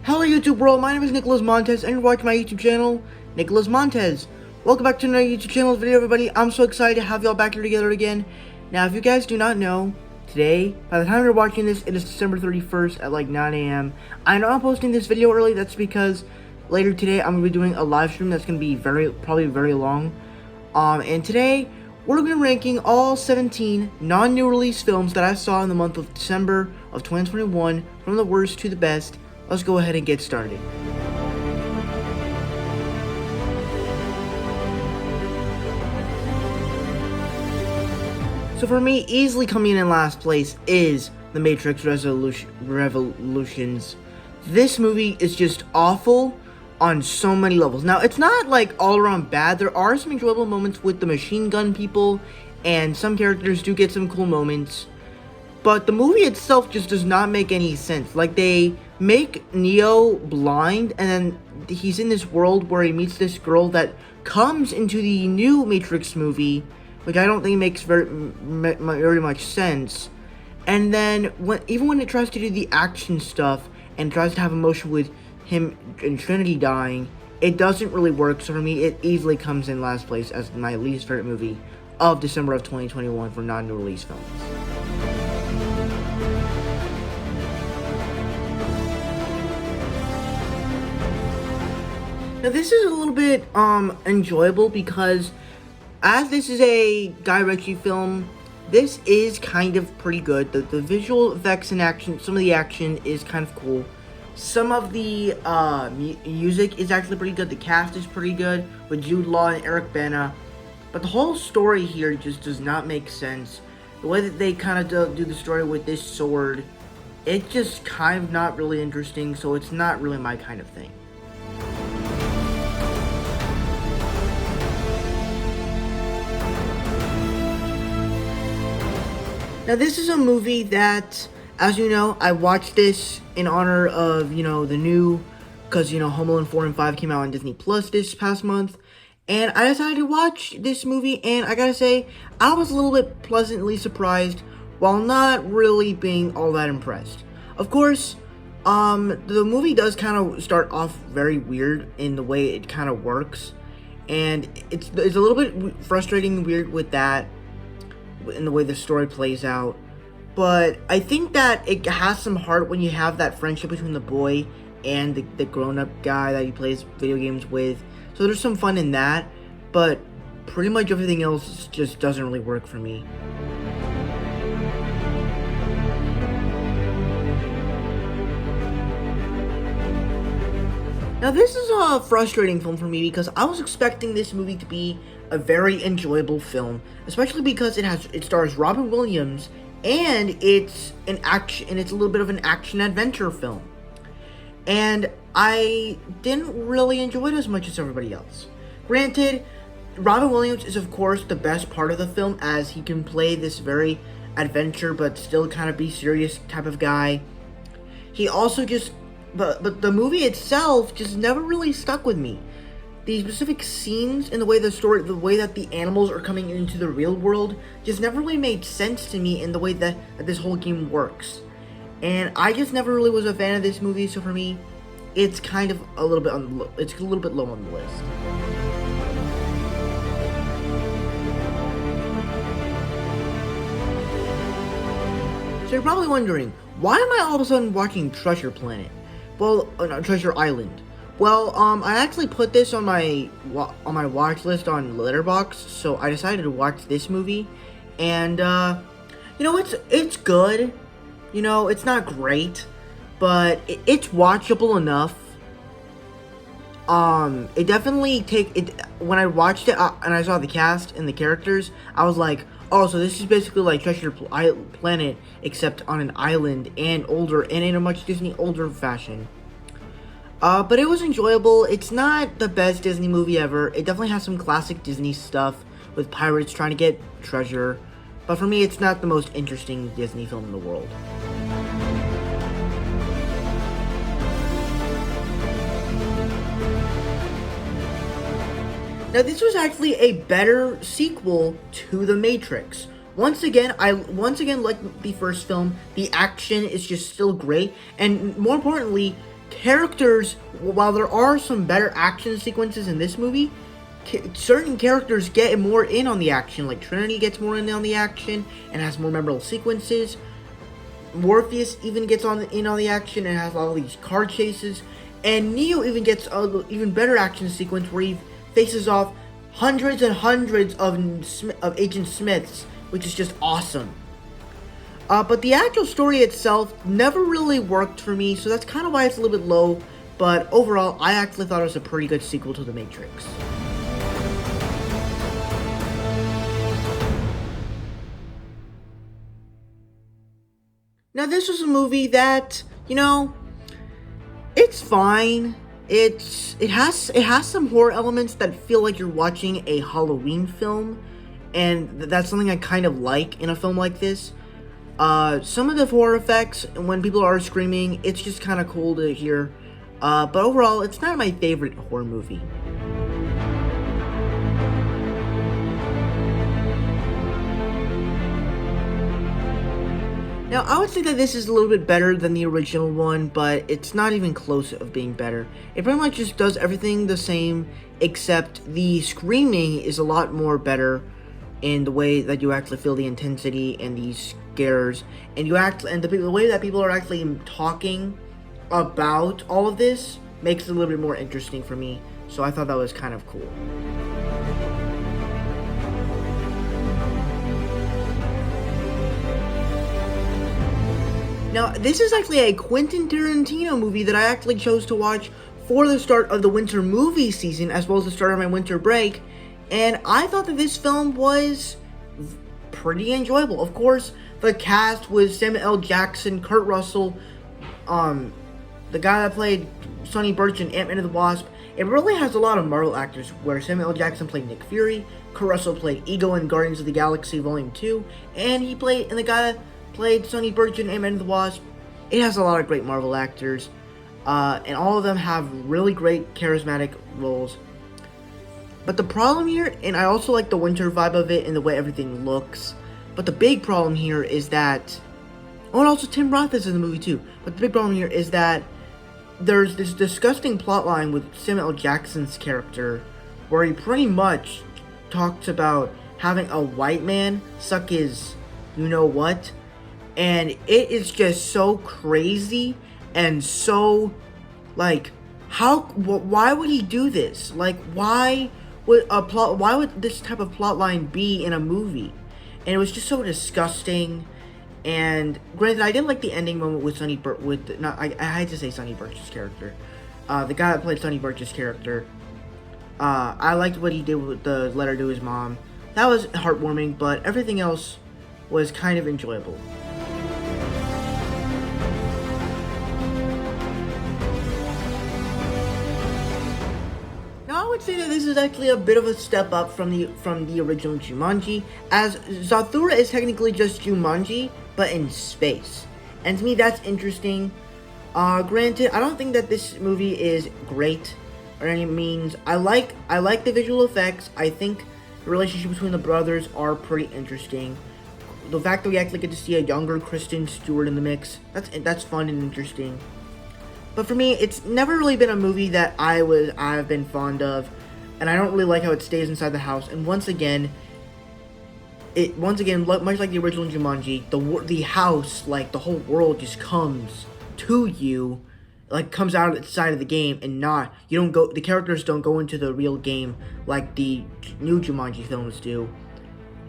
Hello YouTube world, my name is Nicholas Montez and you're watching my YouTube channel, Nicholas Montez. Welcome back to another YouTube channel video, everybody. I'm so excited to have y'all back here together again. Now, if you guys do not know, today, by the time you're watching this, it is December 31st at like 9 a.m. I know I'm posting this video early, that's because later today I'm going to be doing a live stream that's going to be probably very long. And today, we're going to be ranking all 17 non-new release films that I saw in the month of December of 2021, from the worst to the best. Let's go ahead and get started. So for me, easily coming in last place is The Matrix Revolutions. This movie is just awful on so many levels. Now, it's not like all around bad. There are some enjoyable moments with the machine gun people, and some characters do get some cool moments. But the movie itself just does not make any sense. Like, they make Neo blind, and then he's in this world where he meets this girl that comes into the new Matrix movie, which I don't think makes very much sense. And then, even when it tries to do the action stuff, and tries to have emotion with him and Trinity dying, it doesn't really work. So for me, it easily comes in last place as my least favorite movie of December of 2021 for non-new release films. Now, this is a little bit enjoyable because, as this is a Guy Ritchie film, this is kind of pretty good. The visual effects and action, some of the action is kind of cool. Some of the music is actually pretty good. The cast is pretty good with Jude Law and Eric Bana. But the whole story here just does not make sense. The way that they kind of do the story with this sword, it's just kind of not really interesting, so it's not really my kind of thing. Now, this is a movie that, as you know, I watched this in honor of, the new, because, Home Alone 4 and 5 came out on Disney Plus this past month, and I decided to watch this movie, and I gotta say, I was a little bit pleasantly surprised, while not really being all that impressed. Of course, the movie does kind of start off very weird in the way it kind of works, and it's a little bit frustrating and weird with that, in the way the story plays out. But I think that it has some heart when you have that friendship between the boy and the grown-up guy that he plays video games with. So there's some fun in that, but pretty much everything else just doesn't really work for me. Now, this is a frustrating film for me because I was expecting this movie to be a very enjoyable film, especially because it stars Robin Williams, and it's a little bit of an action adventure film. And I didn't really enjoy it as much as everybody else. Granted, Robin Williams is of course the best part of the film, as he can play this very adventure but still kind of be serious type of guy. He also but the movie itself just never really stuck with me. The specific scenes and the way that the animals are coming into the real world just never really made sense to me in the way that this whole game works. And I just never really was a fan of this movie, so for me, it's kind of a little bit low on the list. So you're probably wondering, why am I all of a sudden watching Treasure Planet? Well, no, Treasure Island. Well, I actually put this on my watch list on Letterboxd, so I decided to watch this movie, and it's good. It's not great, but it's watchable enough. It definitely take it when I watched it and I saw the cast and the characters. I was like, oh, so this is basically like Planet, except on an island and older and in a much Disney older fashion. But it was enjoyable. It's not the best Disney movie ever. It definitely has some classic Disney stuff with pirates trying to get treasure. But for me, it's not the most interesting Disney film in the world. Now, this was actually a better sequel to The Matrix. Once again like the first film, the action is just still great, and more importantly, characters. While there are some better action sequences in this movie, certain characters get more in on the action. Like Trinity gets more in on the action and has more memorable sequences. Morpheus even gets in on the action and has all these car chases. And Neo even gets a even better action sequence where he faces off hundreds and hundreds of Agent Smiths, which is just awesome. But the actual story itself never really worked for me, so that's kind of why it's a little bit low. But overall, I actually thought it was a pretty good sequel to The Matrix. Now, this was a movie that, it's fine. It has some horror elements that feel like you're watching a Halloween film, and that's something I kind of like in a film like this. Some of the horror effects, when people are screaming, it's just kind of cool to hear. But overall, it's not my favorite horror movie. Now, I would say that this is a little bit better than the original one, but it's not even close of being better. It pretty much just does everything the same, except the screaming is a lot more better in the way that you actually feel the intensity and the scares, and the way that people are actually talking about all of this makes it a little bit more interesting for me. So I thought that was kind of cool. Now, this is actually a Quentin Tarantino movie that I actually chose to watch for the start of the winter movie season, as well as the start of my winter break, and I thought that this film was pretty enjoyable. Of course, the cast was Samuel L. Jackson, Kurt Russell, the guy that played Sonny Burch in Ant-Man and the Wasp. It really has a lot of Marvel actors, where Samuel L. Jackson played Nick Fury, Kurt Russell played Ego in Guardians of the Galaxy Volume 2, and the guy that played Sonny Burch in Ant-Man and the Wasp. It has a lot of great Marvel actors, and all of them have really great charismatic roles. But the problem here, and I also like the winter vibe of it and the way everything looks, but the big problem here is that, and also Tim Roth is in the movie too, but the big problem here is that there's this disgusting plotline with Samuel L. Jackson's character, where he pretty much talks about having a white man suck his you-know-what, and it is just so crazy and so, like, why would he do this? Like, why would this type of plot line be in a movie? And it was just so disgusting. And granted, I didn't like the ending moment with I had to say Sonny Burch's character, the guy that played Sonny Burch's character. I liked what he did with the letter to his mom. That was heartwarming, but everything else was kind of enjoyable. Now, I would say that this is actually a bit of a step up from the original Jumanji, as Zathura is technically just Jumanji, but in space. And to me, that's interesting. Granted, I don't think that this movie is great or any means. I like the visual effects. I think the relationship between the brothers are pretty interesting. The fact that we actually get to see a younger Kristen Stewart in the mix, that's fun and interesting. But for me, it's never really been a movie that I've been fond of, and I don't really like how it stays inside the house. And once again, much like the original Jumanji, the house, like the whole world, just comes to you, like comes out of the side of the game, and the characters don't go into the real game like the new Jumanji films do.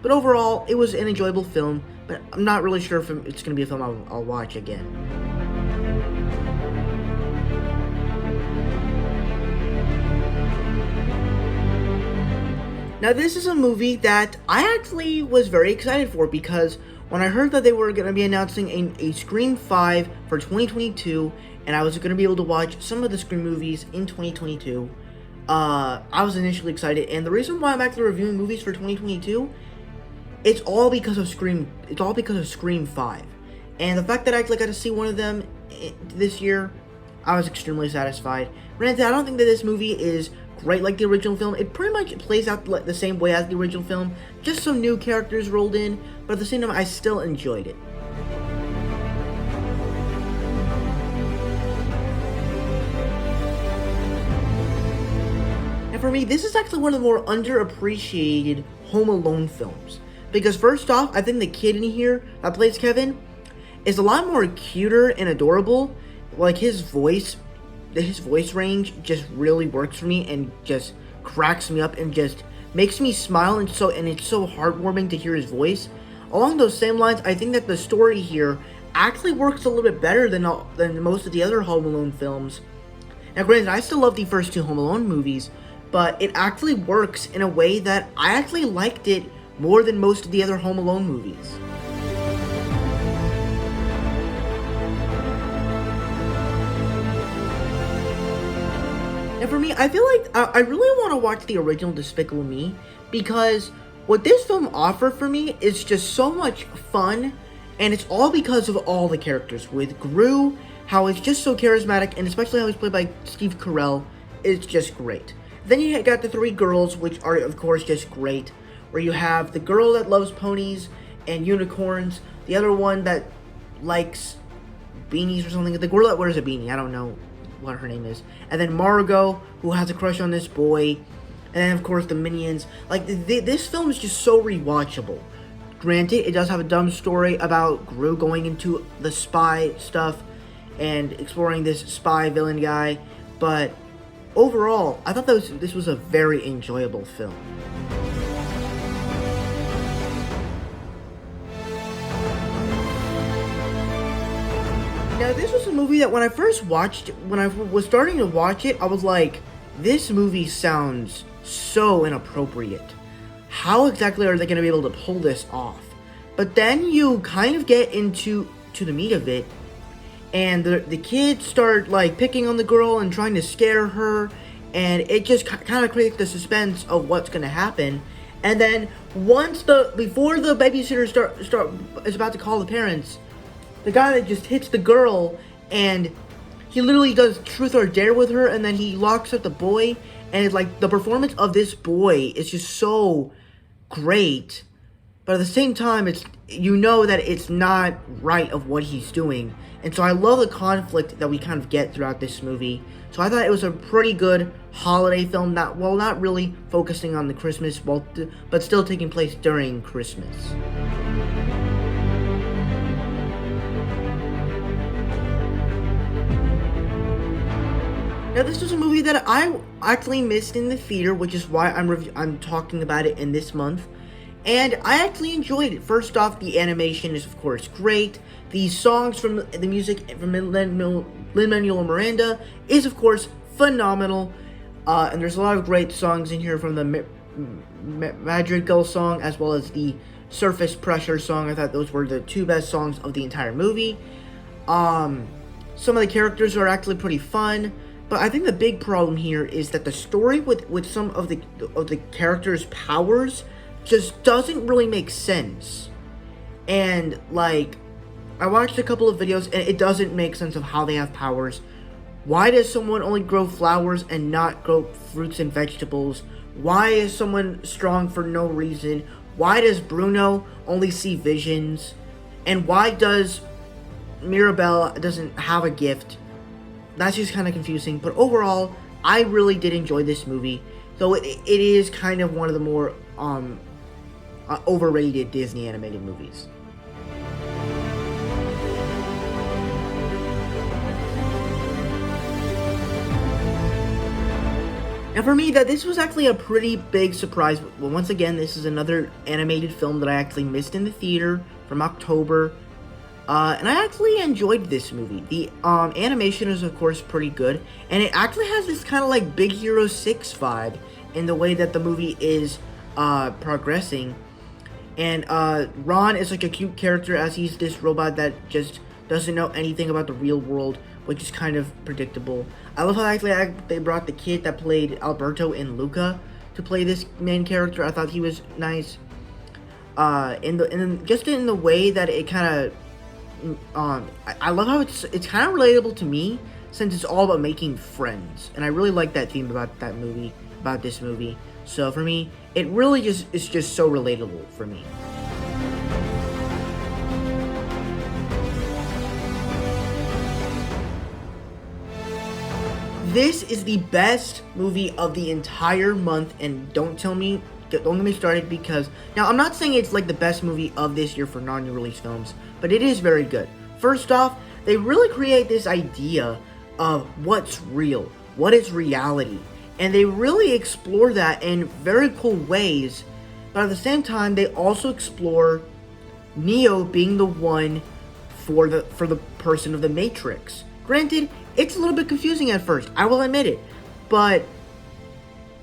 But overall, it was an enjoyable film, but I'm not really sure if it's going to be a film I'll watch again. Now, this is a movie that I actually was very excited for because when I heard that they were going to be announcing a Scream 5 for 2022, and I was going to be able to watch some of the Scream movies in 2022, I was initially excited. And the reason why I'm actually reviewing movies for 2022, it's all because of Scream. It's all because of Scream 5, and the fact that I actually got to see one of them this year, I was extremely satisfied. Granted, I don't think that this movie is great like the original film. It pretty much plays out the same way as the original film, just some new characters rolled in, but at the same time, I still enjoyed it. And for me, this is actually one of the more underappreciated Home Alone films. Because first off, I think the kid in here that plays Kevin is a lot more cuter and adorable. Like his voice range just really works for me and just cracks me up and just makes me smile, and it's so heartwarming to hear his voice. Along those same lines, I think that the story here actually works a little bit better than most of the other Home Alone films. Now granted, I still love the first two Home Alone movies, but it actually works in a way that I actually liked it more than most of the other Home Alone movies. And for me, I feel like I really want to watch the original Despicable Me, because what this film offered for me is just so much fun, and it's all because of all the characters. With Gru, how it's just so charismatic, and especially how he's played by Steve Carell, it's just great. Then you got the three girls, which are of course just great, where you have the girl that loves ponies and unicorns, the other one that likes beanies or something, the girl that wears a beanie, I don't know what her name is, and then Margot, who has a crush on this boy, and then of course the minions. Like this film is just so rewatchable. Granted, it does have a dumb story about Gru going into the spy stuff and exploring this spy villain guy, but overall, I thought this was a very enjoyable film. Now, this was a movie that when I was starting to watch it, I was like, this movie sounds so inappropriate. How exactly are they going to be able to pull this off? But then you kind of get into the meat of it, and the kids start like picking on the girl and trying to scare her, and it just kind of creates the suspense of what's going to happen. And then before the babysitter is about to call the parents, the guy that just hits the girl, and he literally does truth or dare with her, and then he locks up the boy, and it's like the performance of this boy is just so great, but at the same time, you know that it's not right of what he's doing. And so I love the conflict that we kind of get throughout this movie. So I thought it was a pretty good holiday film, not really focusing on the Christmas, but still taking place during Christmas. Now, this was a movie that I actually missed in the theater, which is why I'm talking about it in this month. And I actually enjoyed it. First off, the animation is, of course, great. The songs from the music from Lin-Manuel Miranda is, of course, phenomenal. And there's a lot of great songs in here from the Madrigal song as well as the Surface Pressure song. I thought those were the two best songs of the entire movie. Some of the characters are actually pretty fun. But I think the big problem here is that the story with some of the characters' powers just doesn't really make sense. And like, I watched a couple of videos and it doesn't make sense of how they have powers. Why does someone only grow flowers and not grow fruits and vegetables? Why is someone strong for no reason? Why does Bruno only see visions? And why does Mirabelle doesn't have a gift? That's just kind of confusing, but overall, I really did enjoy this movie. So it is kind of one of the more overrated Disney animated movies. And for me, this was actually a pretty big surprise. Well, once again, this is another animated film that I actually missed in the theater from October. And I actually enjoyed this movie. The animation is, of course, pretty good. And it actually has this kind of like Big Hero 6 vibe in the way that the movie is progressing. And Ron is like a cute character, as he's this robot that just doesn't know anything about the real world, which is kind of predictable. I love how actually they brought the kid that played Alberto in Luca to play this main character. I thought he was nice. In the way that it kind of, I love how it's kind of relatable to me, since it's all about making friends, and I really like that theme about this movie. So for me, it really is just so relatable for me. This is the best movie of the entire month, and don't get me started, because now I'm not saying it's like the best movie of this year for non-new release films, but it is very good. First off, they really create this idea of what's real, what is reality, and they really explore that in very cool ways. But at the same time, they also explore Neo being the one for the person of the Matrix. Granted, it's a little bit confusing at first, I will admit it, but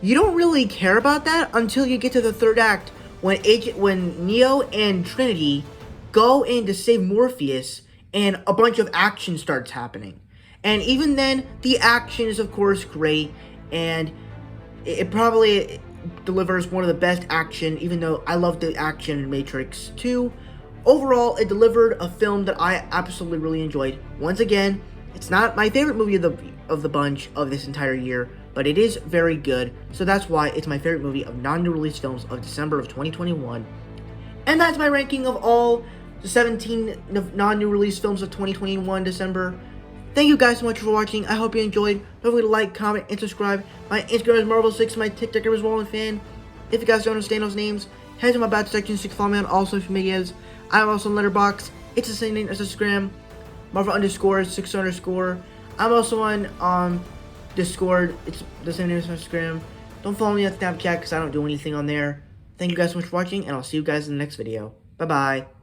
you don't really care about that until you get to the third act, when Neo and Trinity go in to save Morpheus, and a bunch of action starts happening. And even then, the action is of course great, and it probably delivers one of the best action, even though I love the action in Matrix 2. Overall, it delivered a film that I absolutely really enjoyed. Once again, it's not my favorite movie of the bunch of this entire year, but it is very good, so that's why it's my favorite movie of non-new release films of December of 2021. And that's my ranking of all the 17 non-new release films of 2021 December. Thank you guys so much for watching. I hope you enjoyed. Don't forget to like, comment, and subscribe. My Instagram is Marvel6, my TikTok is WallenFan. If you guys don't understand those names, head to my bad section to follow me on all social medias. I'm also on Letterboxd. It's the same name as Instagram, Marvel_6_. I'm also on Discord. It's the same name as Instagram. Don't follow me on Snapchat because I don't do anything on there. Thank you guys so much for watching, and I'll see you guys in the next video. Bye-bye.